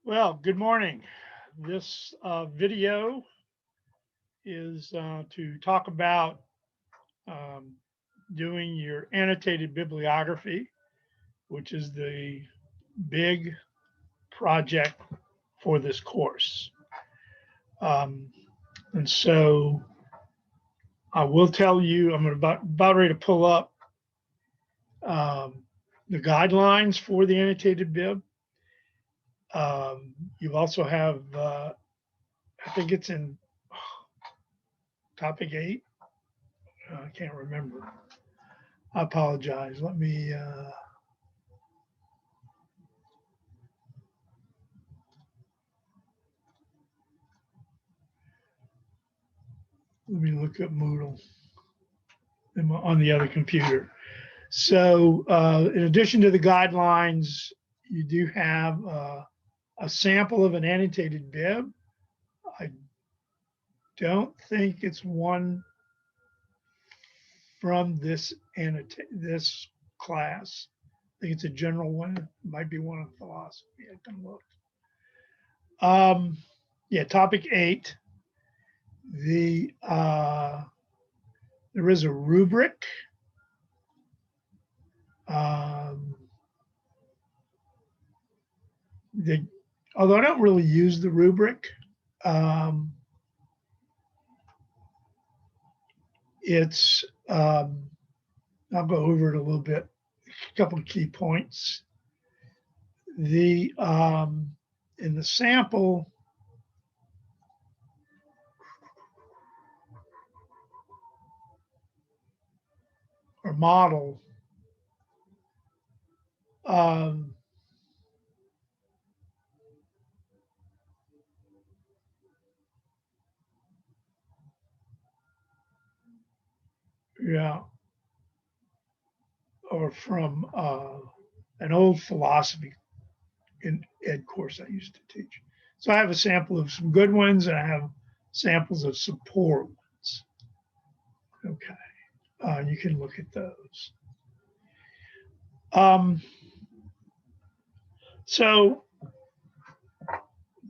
Well, good morning. This video is to talk about um, doing your annotated bibliography, which is the big project for this course. Um, and so I will tell you, I'm about ready to pull up um, the guidelines for the annotated bib. You also have, I think it's in topic 8. I can't remember. I apologize. Let me look up Moodle on the other computer. So, in addition to the guidelines, you do have a sample of an annotated bib. I don't think it's one from this class. I think it's a general one. It might be one on philosophy. I can look. Yeah, topic 8. The There is a rubric. Um, the Although I don't really use the rubric, um, it's I'll go over it a little bit. A couple of key points. The In the sample, or model, um, yeah, or from an old philosophy in ed course I used to teach. So I have a sample of some good ones, and I have samples of some poor ones. Okay, you can look at those. Um, so,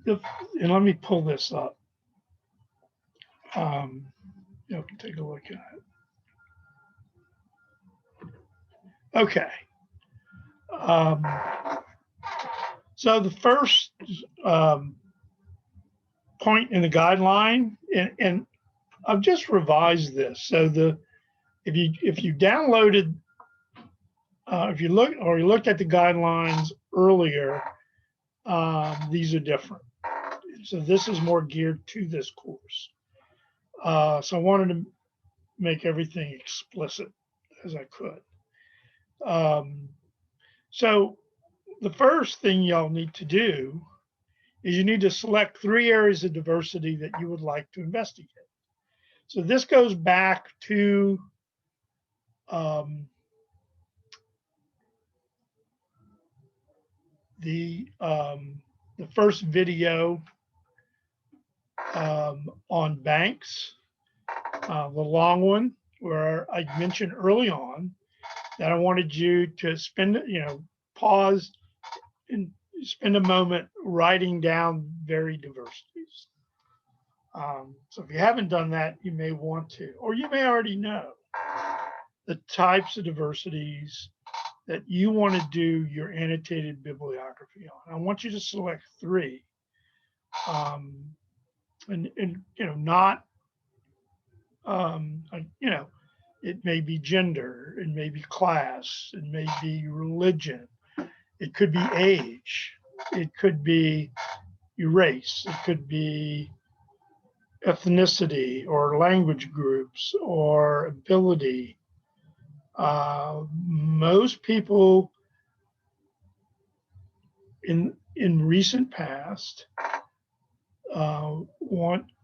and let me pull this up. You can take a look at it. Okay. Um, so the first point in the guideline, and I've just revised this. So if you downloaded, if you looked at the guidelines earlier, these are different. So this is more geared to this course. So I wanted to make everything explicit as I could. So the first thing y'all need to do is you need to select 3 areas of diversity that you would like to investigate. So this goes back to um, the first video on banks, the long one, where I mentioned early on that I wanted you to pause and spend a moment writing down varied diversities. So if you haven't done that, you may want to, or you may already know the types of diversities that you want to do your annotated bibliography on. I want you to select 3, and not it may be gender, it may be class, it may be religion, it could be age, it could be race, it could be ethnicity or language groups or ability. Most people in recent past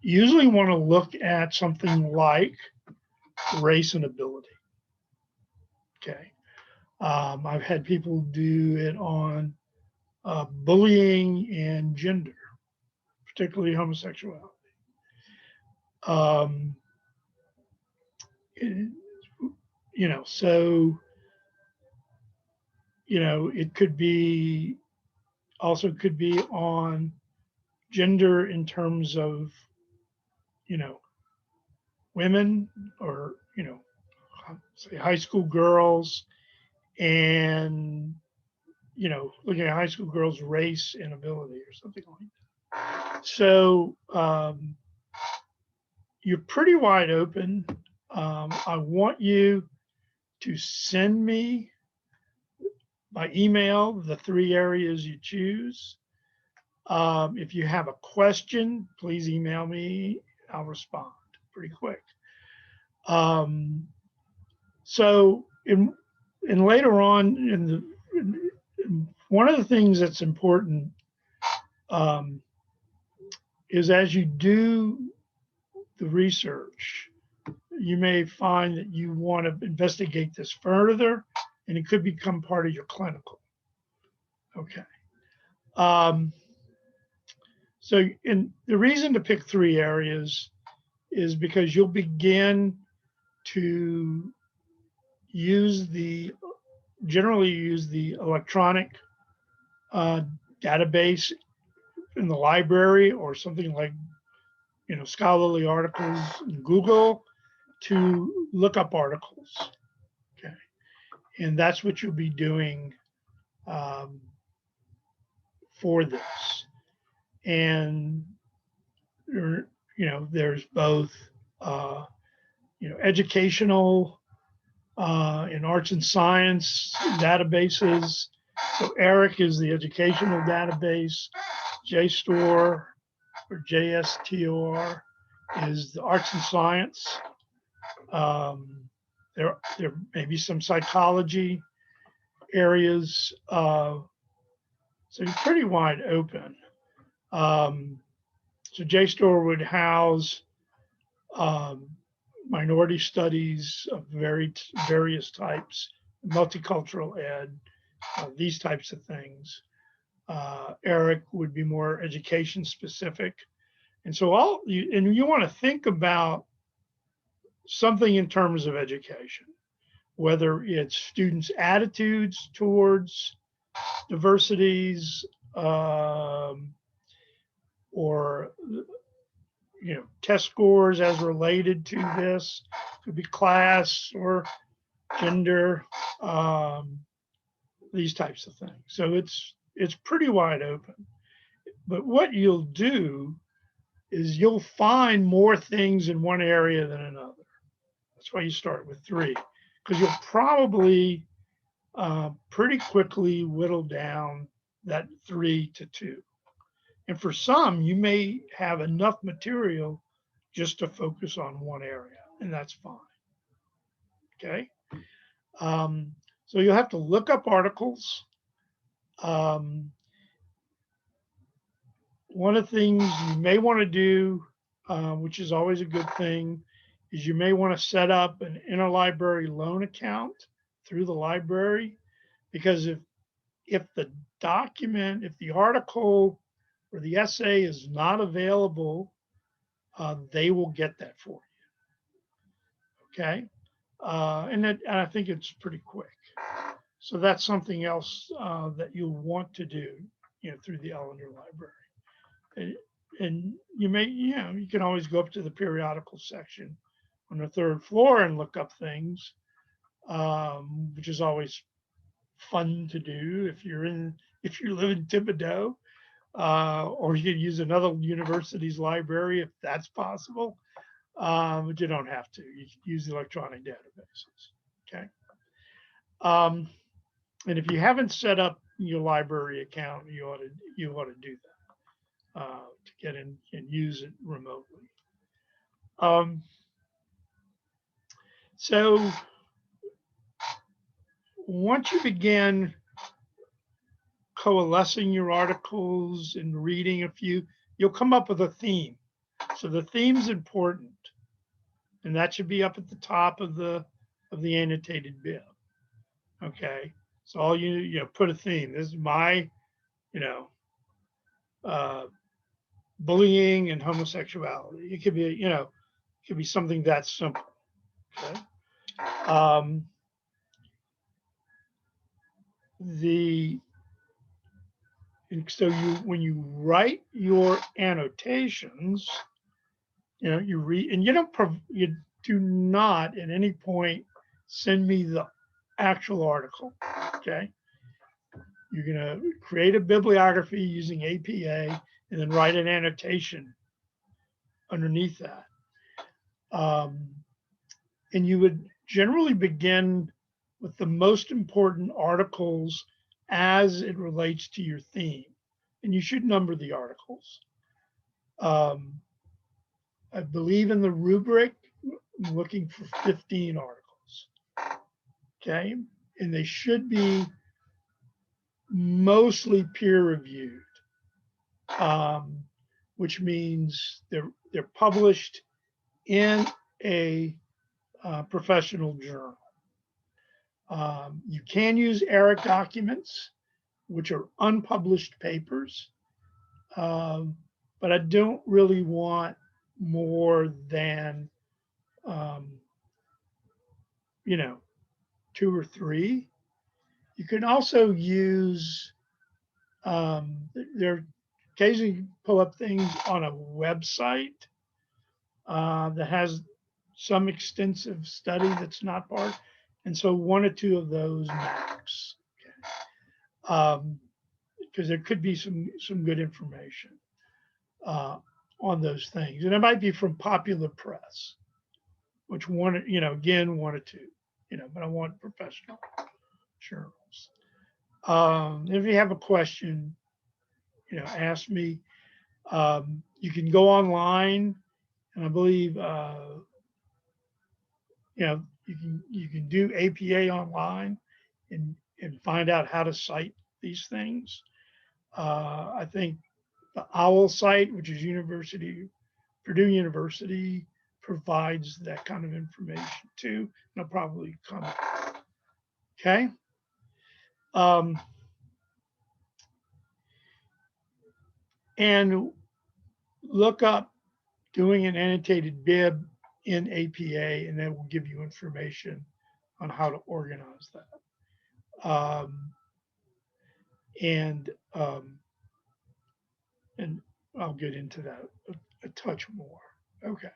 usually want to look at something like race and ability. Okay, I've had people do it on bullying and gender, particularly homosexuality. Um, it, so it could be also could be on gender in terms of, you know, women or, you know, say high school girls and, you know, looking at high school girls' race and ability or something like that. So you're pretty wide open. I want you to send me by email the 3 areas you choose. If you have a question, please email me. I'll respond pretty quick. So in later on one of the things that's important is as you do the research, you may find that you want to investigate this further, and it could become part of your clinical. Okay. So the reason to pick 3 areas is because you'll begin to generally use the electronic database in the library or something like, you know, scholarly articles in Google to look up articles. Okay. And that's what you'll be doing for this. And, you know, there's both, you know, educational in arts and science databases. So ERIC is the educational database. JSTOR or JSTOR is the arts and science. There may be some psychology areas. So you're pretty wide open. So JSTOR would house minority studies of various types, multicultural ed, these types of things. ERIC would be more education specific. And so you want to think about something in terms of education, whether it's students' attitudes towards diversities, or, you know, test scores as related to this. Could be class or gender, these types of things. So it's pretty wide open. But what you'll do is you'll find more things in one area than another. That's why you start with 3, because you'll probably pretty quickly whittle down that 3 to 2. And for some, you may have enough material just to focus on one area, and that's fine. Okay. So you'll have to look up articles. One of the things you may want to do, which is always a good thing, is you may want to set up an interlibrary loan account through the library, because if the document, if the article or the essay is not available, they will get that for you. Okay. And I think it's pretty quick. So that's something else that you'll want to do, you know, through the Ellender Library. And you may, you know, you can always go up to the periodical section on the 3rd floor and look up things, which is always fun to do if you live in Thibodeau, or you could use another university's library if that's possible. But you don't have to. You can use the electronic databases. Okay. And if you haven't set up your library account, you ought to do that to get in and use it remotely. So once you begin coalescing your articles and reading a few, you'll come up with a theme. So the theme's important, and that should be up at the top of the annotated bib. Okay. So all you know, put a theme. This is my, you know, bullying and homosexuality. It could be, you know, it could be something that simple. Okay. And so when you write your annotations, you read, and you do not at any point send me the actual article. Okay. You're going to create a bibliography using APA and then write an annotation underneath that. And you would generally begin with the most important articles as it relates to your theme. And you should number the articles. I believe in the rubric, I'm looking for 15 articles. Okay. And they should be mostly peer reviewed, which means they're published in a professional journal. You can use ERIC documents, which are unpublished papers, but I don't really want more than, you know, 2 or 3. You can also use, there occasionally pull up things on a website that has some extensive study that's not part. And so 1 or 2 of those max. Okay. Because there could be some good information on those things. And it might be from popular press, which again, 1 or 2, but I want professional journals. If you have a question, ask me. You can go online, and I believe, you can do APA online and find out how to cite these things. I think the OWL site, which is Purdue University, provides that kind of information too. And I'll probably come. Okay. And look up doing an annotated bib in APA, and that will give you information on how to organize that. And I'll get into that a touch more. Okay.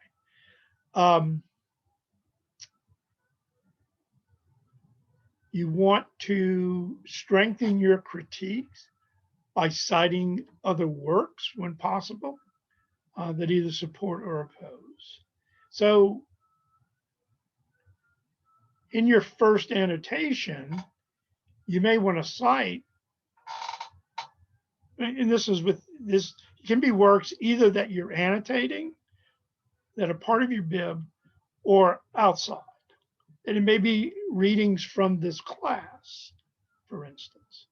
You want to strengthen your critiques by citing other works when possible that either support or oppose. So in your first annotation, you may want to cite, and this can be works either that you're annotating that are part of your bib or outside. And it may be readings from this class, for instance.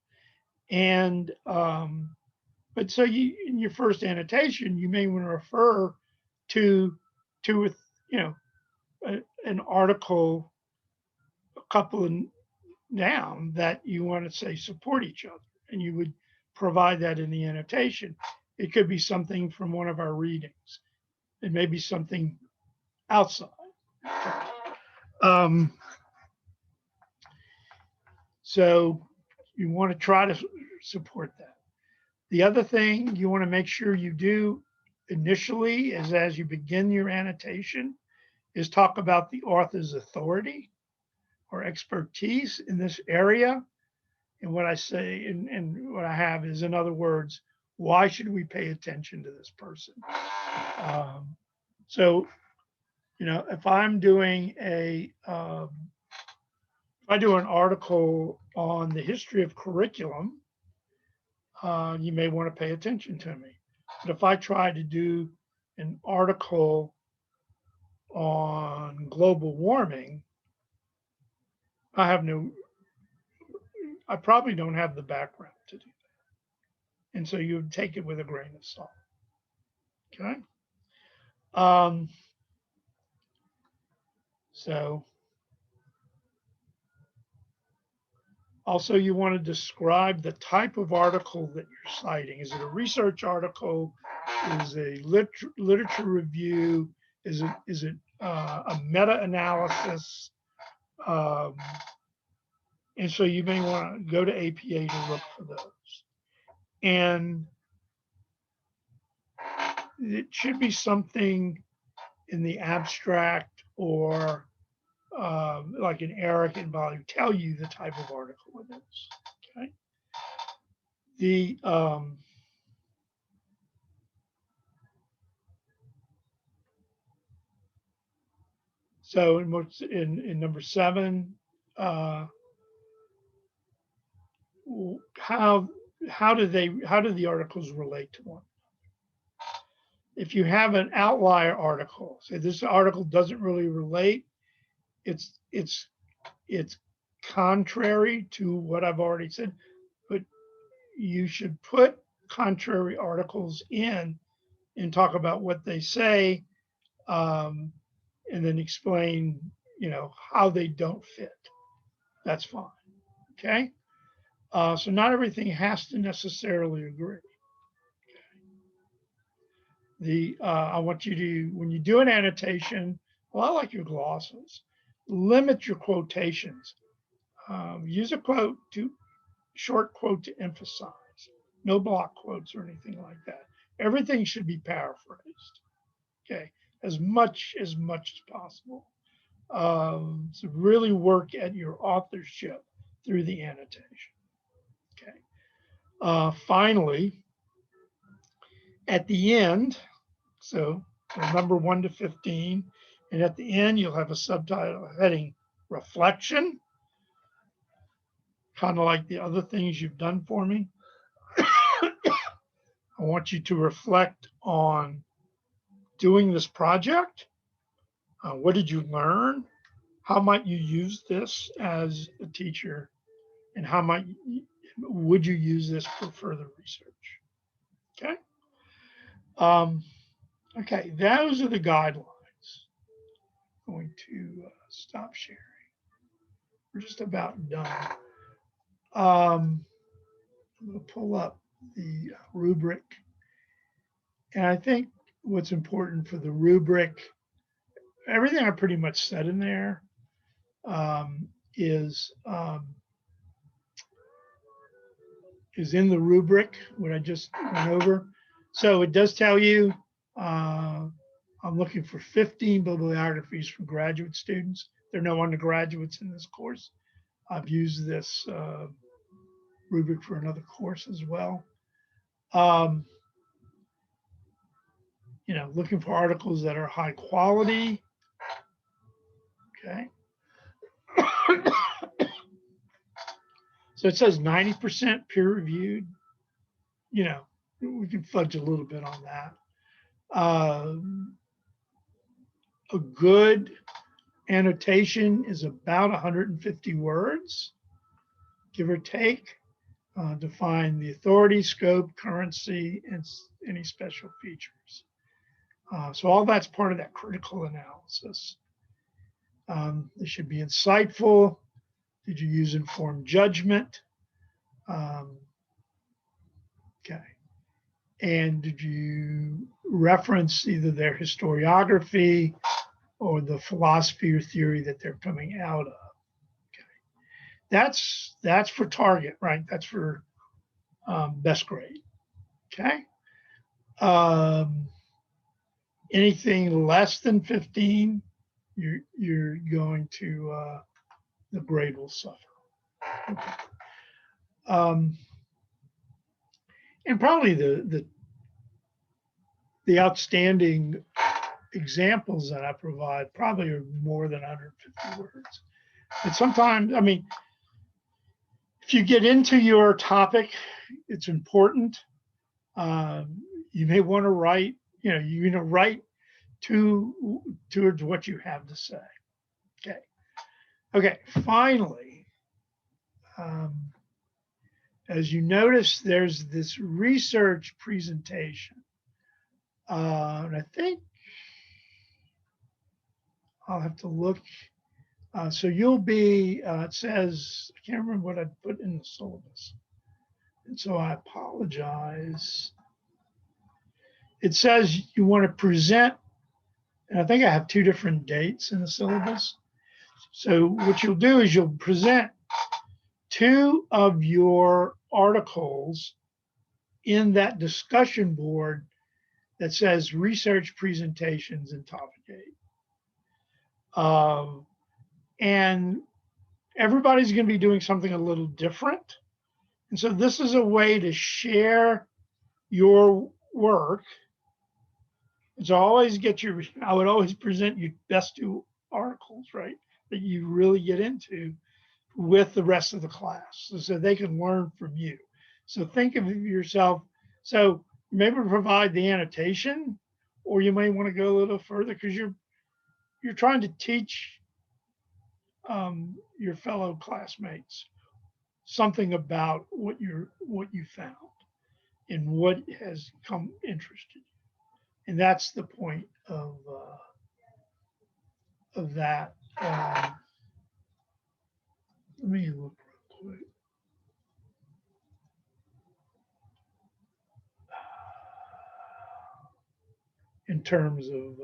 And but so in your first annotation, you may want to refer to an article, a couple of down that you want to say support each other, and you would provide that in the annotation. It could be something from one of our readings. It may be something outside. So you want to try to support that. The other thing you want to make sure you do initially is as you begin your annotation is talk about the author's authority or expertise in this area. And what I say and what I have is, in other words, why should we pay attention to this person? So, if I'm doing if I do an article on the history of curriculum, you may want to pay attention to me. But if I try to do an article on global warming, I probably don't have the background to do that. And so you would take it with a grain of salt. Okay. So also you want to describe the type of article that you're citing. Is it a research article? Is it a literature review? Is it a meta-analysis? And so you may want to go to APA to look for those. And it should be something in the abstract or like an Eric and Bob tell you the type of article it is. Okay. The so in number 7, how do the articles relate to one? If you have an outlier article, say this article doesn't really relate, it's contrary to what I've already said, but you should put contrary articles in and talk about what they say, and then explain, how they don't fit. That's fine. Okay. So not everything has to necessarily agree. I want you to, when you do an annotation, well, I like your glosses, limit your quotations. Use a short quote to emphasize. No block quotes or anything like that. Everything should be paraphrased. Okay, as much as possible. So really work at your authorship through the annotation. Okay. Finally, at the end, so number 1 to 15, and at the end you'll have a subtitle heading reflection, kind of like the other things you've done for me. I want you to reflect on doing this project. What did you learn? How might you use this as a teacher? And how would you use this for further research? Okay. Okay, those are the guidelines. I'm going to stop sharing. We're just about done. I'm going to pull up the rubric. And I think what's important for the rubric, everything I pretty much said in there is in the rubric, what I just went over. So it does tell you I'm looking for 15 bibliographies for graduate students. There are no undergraduates in this course. I've used this rubric for another course as well. Looking for articles that are high quality. Okay. So it says 90% peer reviewed. We can fudge a little bit on that. A good annotation is about 150 words, give or take. Define the authority, scope, currency, and any special features. So all that's part of that critical analysis. They should be insightful. Did you use informed judgment? Okay. And did you reference either their historiography or the philosophy or theory that they're coming out of? Okay. That's for target, right? That's for best grade. Okay. Anything less than 15, you're going to the grade will suffer. Okay. And probably the outstanding examples that I provide probably are more than 150 words. But sometimes, if you get into your topic, it's important. You may want to write, write towards what you have to say. Okay. Finally, as you notice, there's this research presentation. And I think I'll have to look. So you'll be, it says, I can't remember what I put in the syllabus. And so I apologize. It says you want to present, and I think I have 2 different dates in the syllabus. So what you'll do is you'll present 2 of your articles in that discussion board that says research presentations in Topicate. And everybody's going to be doing something a little different. And so this is a way to share your work. And so I would always present your best 2 articles, right, that you really get into with the rest of the class so they can learn from you. So think of yourself. So maybe provide the annotation, or you may want to go a little further because you're trying to teach your fellow classmates something about what you found and what has come interested you. And that's the point of that. Let me look real quick. In terms of,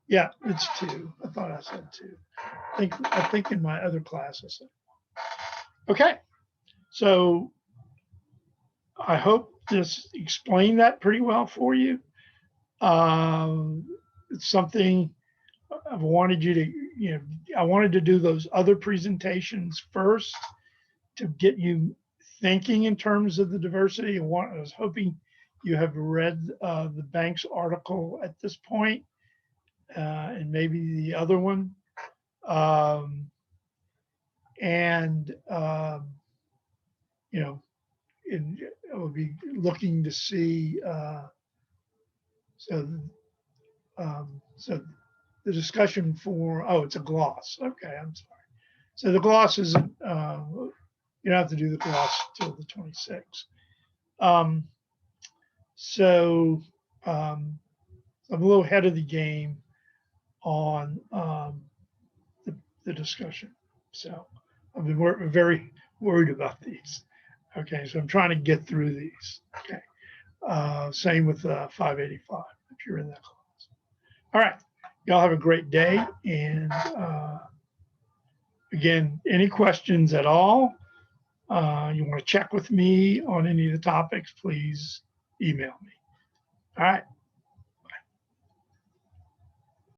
yeah, it's 2. I thought I said 2. I think in my other class I said. Okay, so I hope this explained that pretty well for you. It's something I've wanted you to, I wanted to do those other presentations first to get you thinking in terms of the diversity. I was hoping you have read the Banks article at this point, and maybe the other one. I will be looking to see, so the discussion it's a gloss. Okay, I'm sorry. So the gloss isn't, you don't have to do the gloss till the 26th. I'm a little ahead of the game on the discussion. So I've been very worried about these. Okay, so I'm trying to get through these. Okay, same with 585 if you're in that class. All right, y'all have a great day. And again, any questions at all, you want to check with me on any of the topics, please email me. All right.